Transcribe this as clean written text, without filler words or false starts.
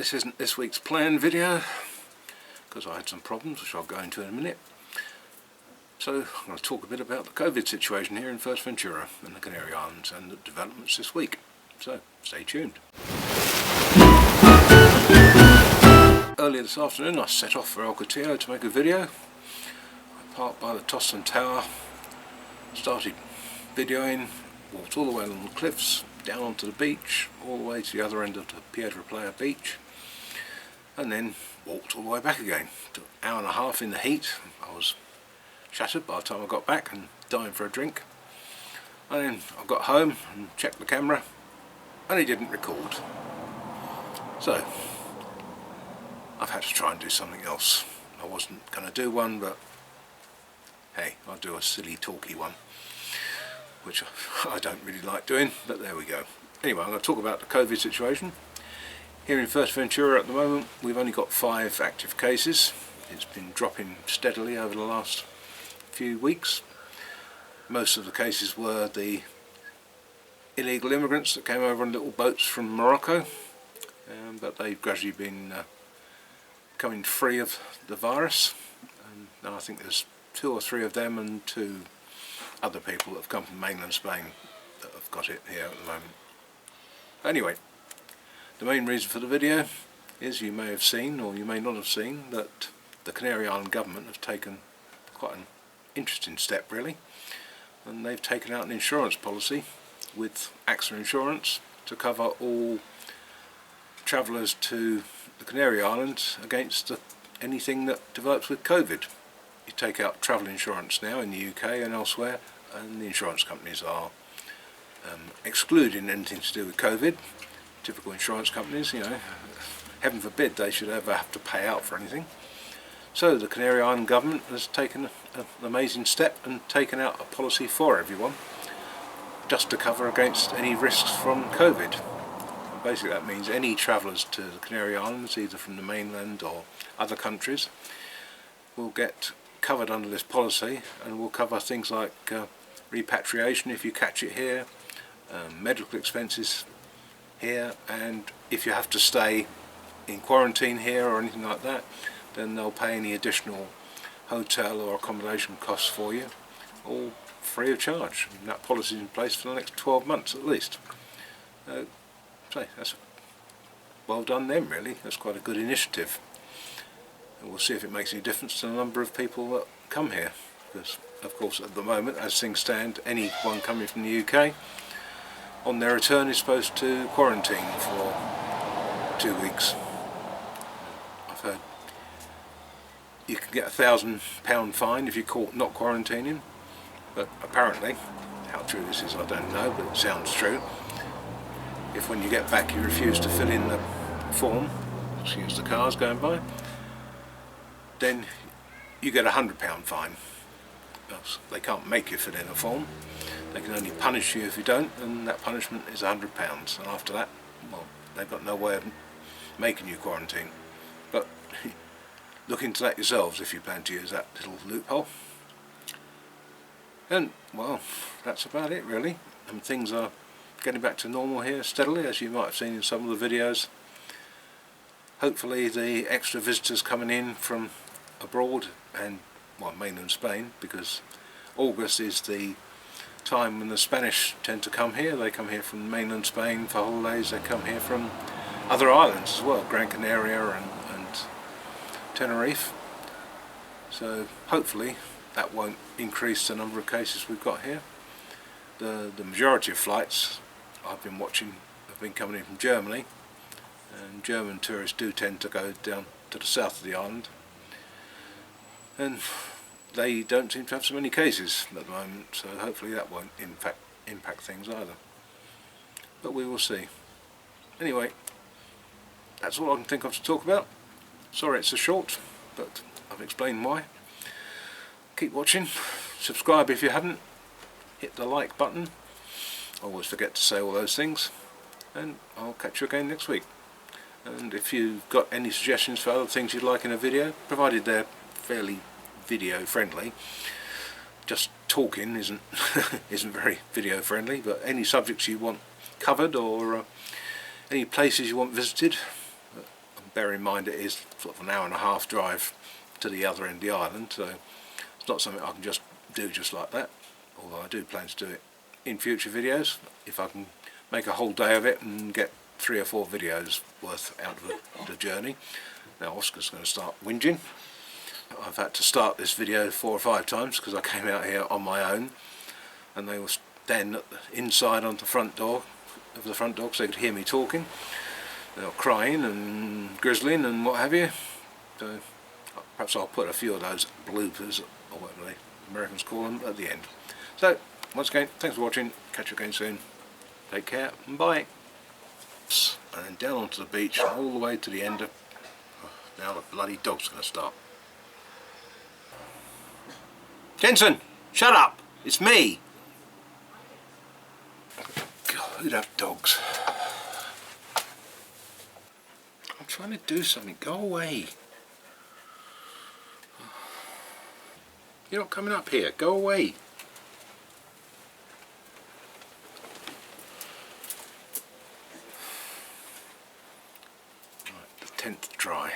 This isn't this week's planned video because I had some problems which I'll go into in a minute. So I'm going to talk a bit about the Covid situation here in Fuerteventura and the Canary Islands and the developments this week. So stay tuned. Earlier this afternoon I set off for El Cotillo to make a video. I parked by the Tossan Tower, started videoing, walked all the way along the cliffs, down onto the beach, all the way to the other end of the Fuerteventura beach, and then walked all the way back again. Took an hour and a half in the heat. I was shattered by the time I got back and dying for a drink. And then I got home and checked the camera and it didn't record. So I've had to try and do something else. I wasn't going to do one, but hey, I'll do a silly talky one, which I don't really like doing, but there we go. Anyway, I'm going to talk about the Covid situation. Here in Fuerteventura at the moment we've only got 5 active cases. It's been dropping steadily over the last few weeks. Most of the cases were the illegal immigrants that came over on little boats from Morocco, but they've gradually been coming free of the virus. Now I think there's 2 or 3 of them and 2 other people that have come from mainland Spain that have got it here at the moment. Anyway, the main reason for the video is you may have seen, or you may not have seen, that the Canary Island government have taken quite an interesting step really, and they've taken out an insurance policy with AXA Insurance to cover all travellers to the Canary Islands against anything that develops with Covid. You take out travel insurance now in the UK and elsewhere, and the insurance companies are excluding anything to do with Covid. Typical insurance companies, you know, heaven forbid they should ever have to pay out for anything. So the Canary Island government has taken an amazing step and taken out a policy for everyone just to cover against any risks from Covid. And basically that means any travellers to the Canary Islands, either from the mainland or other countries, will get covered under this policy, and will cover things like repatriation if you catch it here, medical expenses here, and if you have to stay in quarantine here or anything like that, then they'll pay any additional hotel or accommodation costs for you, all free of charge. And that policy is in place for the next 12 months at least. So that's well done them really. That's quite a good initiative. And we'll see if it makes any difference to the number of people that come here, because of course at the moment, as things stand, anyone coming from the UK on their return is supposed to quarantine for 2 weeks. I've heard you can get a £1,000 fine if you're caught not quarantining, but apparently, how true this is I don't know, but it sounds true, if when you get back you refuse to fill in the form, excuse the cars going by, then you get a £100 fine. They can't make you fill in a form, they can only punish you if you don't, and that punishment is £100, and after that, well, they've got no way of making you quarantine. But look into that yourselves if you plan to use that little loophole. And well, that's about it really, and things are getting back to normal here steadily, as you might have seen in some of the videos. Hopefully the extra visitors coming in from abroad and, well, mainland Spain, because August is the time when the Spanish tend to come here. They come here from mainland Spain for holidays, they come here from other islands as well, Gran Canaria and Tenerife. So hopefully that won't increase the number of cases we've got here. The majority of flights I've been watching have been coming in from Germany, and German tourists do tend to go down to the south of the island, and they don't seem to have so many cases at the moment, so hopefully that won't impact things either. But we will see. Anyway, that's all I can think of to talk about. Sorry it's so short, but I've explained why. Keep watching, subscribe if you haven't, hit the like button, I always forget to say all those things, and I'll catch you again next week. And if you've got any suggestions for other things you'd like in a video, provided they're fairly video friendly, just talking isn't isn't very video friendly, but any subjects you want covered, or any places you want visited, bear in mind it is sort of an hour and a half drive to the other end of the island, so it's not something I can just do just like that, although I do plan to do it in future videos if I can make a whole day of it and get 3 or 4 videos worth out of the journey. Now Oscar's going to start whinging. I've had to start this video 4 or 5 times because I came out here on my own and they were standing inside on the front door because they could hear me talking. They were crying and grizzling and what have you, so perhaps I'll put a few of those bloopers, or whatever the Americans call them, at the end. So once again, thanks for watching, catch you again soon, take care and bye. And then down onto the beach all the way to the end of, now the bloody dog's going to start. Jensen, shut up, it's me. God, who'd have dogs? I'm trying to do something, go away. You're not coming up here, go away. Right, the 10th try.